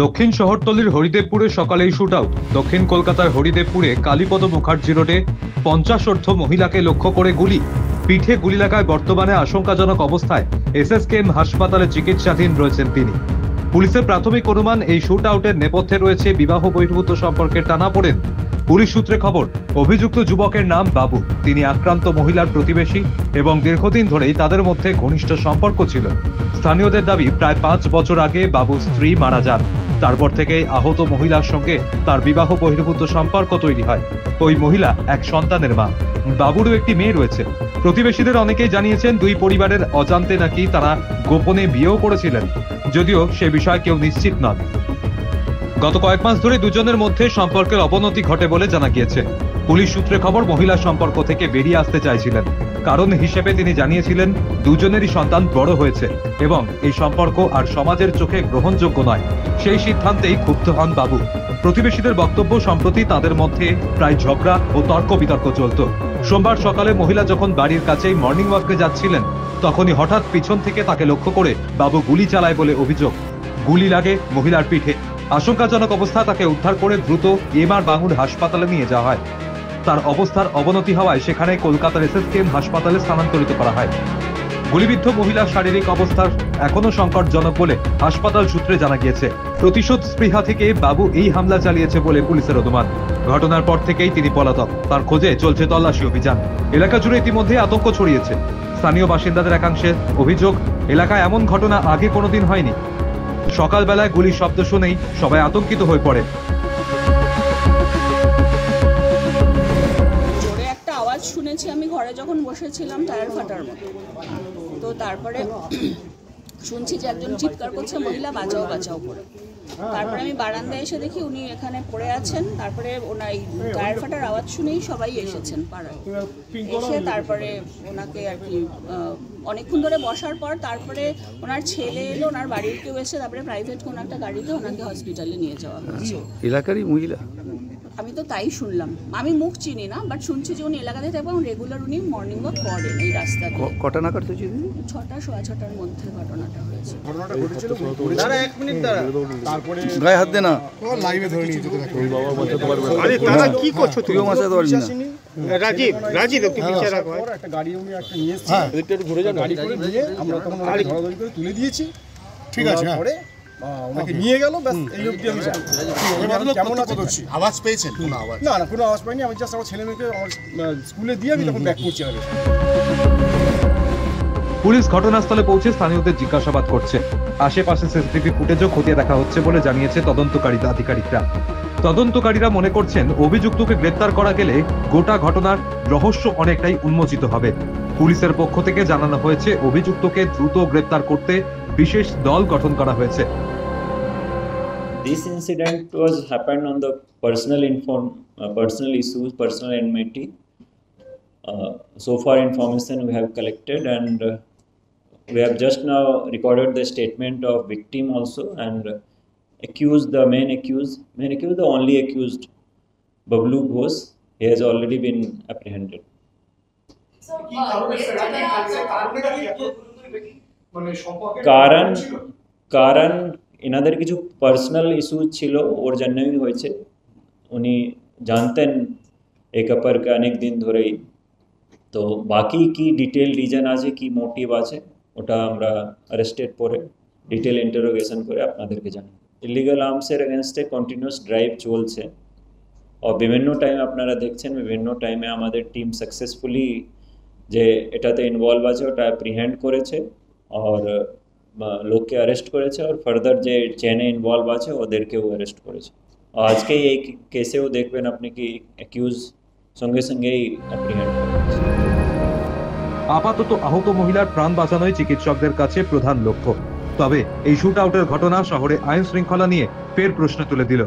দক্ষিণ শহরতলির হরিদেবপুরে সকালেই শুট আউট। দক্ষিণ কলকাতার হরিদেবপুরে কালীপদ মুখার্জি রোডে 50 মহিলাকে লক্ষ্য করে গুলি, পিঠে গুলি লাগায় বর্তমানে আশঙ্কাজনক অবস্থায় এসএসকেএম হাসপাতালে চিকিৎসাধীন রয়েছেন তিনি। পুলিশের প্রাথমিক অনুমান এই শুট আউটের নেপথ্যে রয়েছে বিবাহ বহির্ভূত সম্পর্কের টানাপোড়েন। পুলিশ সূত্রে খবর, অভিযুক্ত যুবকের নাম বাবু। তিনি আক্রান্ত মহিলার প্রতিবেশী এবং দীর্ঘদিন ধরেই তাদের মধ্যে ঘনিষ্ঠ সম্পর্ক ছিল। স্থানীয়দের দাবি, প্রায় 5 বছর আগে বাবুর স্ত্রী মারা যান। তারপর থেকেই আহত মহিলার সঙ্গে তার বিবাহ বহির্ভূত সম্পর্ক তৈরি হয়। ওই মহিলা এক সন্তানের মা। বাবুরও একটি মেয়ে রয়েছে। প্রতিবেশীদের অনেকেই জানিয়েছেন দুই পরিবারের অজান্তে নাকি তারা গোপনে বিয়েও করেছিলেন, যদিও সে বিষয়ে কেউ নিশ্চিত নন। গত কয়েক মাস ধরে দুজনের মধ্যে সম্পর্কের অবনতি ঘটে বলে জানা গিয়েছে। পুলিশ সূত্রে খবর, মহিলার সম্পর্ক থেকে বেরিয়ে আসতে চাইছিলেন। কারণ হিসেবে তিনি জানিয়েছিলেন দুজনেরই সন্তান বড় হয়েছে এবং এই সম্পর্ক আর সমাজের চোখে গ্রহণযোগ্য নয়। সেই সিদ্ধান্তেই ক্ষুব্ধ হন বাবু। প্রতিবেশীদের বক্তব্য, সম্প্রতি তাদের মধ্যে প্রায় ঝগড়া ও তর্ক বিতর্ক চলত। সোমবার সকালে মহিলা যখন বাড়ির কাছেই মর্নিং ওয়াকে যাচ্ছিলেন, তখনই হঠাৎ পিছন থেকে তাকে লক্ষ্য করে বাবু গুলি চালায় বলে অভিযোগ। গুলি লাগে মহিলার পিঠে। আশঙ্কাজনক অবস্থা, তাকে উদ্ধার করে দ্রুত এমআর বাঙুর হাসপাতালে নিয়ে যাওয়া হয়। তার অবস্থার অবনতি হওয়ায় সেখানে কলকাতার এসএসকেএম হাসপাতালে স্থানান্তরিত করা হয়। গুলিবিদ্ধ মহিলার শারীরিক অবস্থা এখনো সংকটজনক বলে হাসপাতাল সূত্রে জানা গিয়েছে। প্রতিশোধ স্পৃহা থেকে বাবু এই হামলা চালিয়েছে বলে পুলিশের অনুমান। ঘটনার পর থেকেই তিনি পলাতক। তার খোঁজে চলছে তল্লাশি অভিযান। এলাকা জুড়ে ইতিমধ্যে আতঙ্ক ছড়িয়েছে। স্থানীয় বাসিন্দাদের একাংশের অভিযোগ, এলাকায় এমন ঘটনা আগে কোনোদিন হয়নি। সকালবেলায় গুলির শব্দ শুনেই সবাই আতঙ্কিত হয়ে পড়ে। জোরে একটা আওয়াজ শুনেছি আমি, ঘরে যখন বসেছিলাম টায়ার ফাটার মতো। তো তারপরে শুনছি যে একজন চিৎকার করছে, মহিলা বাঁচাও বাঁচাও করে। তারপরে আমি বারান্দায় এসে দেখি উনি এখানে পড়ে আছেন। তারপরে ওনার এই টায়ার ফাটার আওয়াজ শুনেই সবাই এসেছেন পাড়ায়। এসে তারপরে ওনাকে আর কি অনেকক্ষণ ধরে বসার পর তারপরে ওনার ছেলে এলো, ওনার বাড়ির কেউ এসে তারপরে প্রাইভেট কোনো একটা গাড়িতে ওনাকে হসপিটালে নিয়ে যাওয়া হয়েছে। এলাকারই মহিলা? আমি তো তাই শুনলাম, আমি মুখ চিনি না, বাট শুনছি যে উনি এলাকাতে থাকবেন, রেগুলার উনি মর্নিং ওয়াক করেন এই রাস্তাতে। কটা নাগাদ হয়েছে? 6টা সোয়া 6টার মধ্যে ঘটনাটা হয়েছে। ঘটনাটা ঘটেছিল দাঁড়া 1 মিনিট দাঁড়া। তারপরে গায়ে হাত দে না, লাইভে ধরে নিয়ে যেতে থাকো। বাবা বাঁচাতে পারবে। আরে দাদা কি করছো তুইও বাঁচাতে পারবি না। রাজীব একটু পিছিয়ে রাখো। একটা গাড়ি উনি একটা নিয়ে এসেছে, এদিকটা একটু ঘুরে যান। গাড়ি করে নিয়ে আমরা তখন ধরাধরি করে তুলে দিয়েছি। ঠিক আছে, পরে ওনাকে নিয়ে গেল, ব্যাস এই অবধি আমি জানি। কেমন আছে করছি? আওয়াজ পেয়েছেন? কোনো আওয়াজ? না না, কোনো আওয়াজ পাইনি। আমি জাস্ট আমার ছেলে মেয়েকে আমার স্কুলে দিয়ে আমি তখন ব্যাক করছি। আগে পুলিশ ঘটনাস্থলে পৌঁছে স্থানীয়দের জিজ্ঞাসাবাদ করছে। আশেপাশে সিসিটিভি ফুটেজও খতিয়ে দেখা হচ্ছে বলে জানিয়েছে তদন্তকারী আধিকারিকরা। তদন্তকারীরা মনে করছেন অভিযুক্তকে গ্রেপ্তার করা গেলে গোটা ঘটনার রহস্য অনেকটাই উন্মোচিত হবে। পুলিশের পক্ষ থেকে জানানো হয়েছে অভিযুক্তকে দ্রুত গ্রেপ্তার করতে বিশেষ দল গঠন করা হয়েছে। This incident was happened on the personal issues, personal enmity. So far information we have collected, and we have just now recorded the statement of victim also, and accused, the main accused, the only accused, Bablu Ghosh, he has already been apprehended. কারণ এনাদের কিছু personal issue ছিল, ওর জন্যই হয়েছে। উনি জানতেন এক অপরকে অনেক দিন ধরেই। তো বাকি কি ডিটেল রিজন আছে, কি মোটিভ আছে, ওটা আমরা অ্যারেস্টেড পরে ডিটেল ইন্টারোগেশন করে আপনাদেরকে জানাই। ইলিগাল আর্মসের এগেনস্টে কন্টিনিউয়াস ড্রাইভ চলছে, আর বিভিন্ন টাইমে আপনারা দেখছেন বিভিন্ন টাইমে আমাদের টিম সাকসেসফুলি যে এটাতে ইনভলভ আছে ওটা অ্যাপ্রিহেন্ড করেছে আর লোককে অ্যারেস্ট করেছে, আর ফার্দার যে চেনে ইনভলভ আছে ওদেরকেও অ্যারেস্ট করেছে। আজকে এই কেসেও দেখবেন আপনি কি অ্যাকিউজ সঙ্গে সঙ্গেই অ্যাপ্রিহেন্ড করেছে। আপাতত আহত মহিলার প্রাণ বাঁচানোই চিকিৎসকদের কাছে প্রধান লক্ষ্য। তবে এই শুট আউটের ঘটনা শহরে আইন শৃঙ্খলা নিয়ে ফের প্রশ্ন তুলে দিল।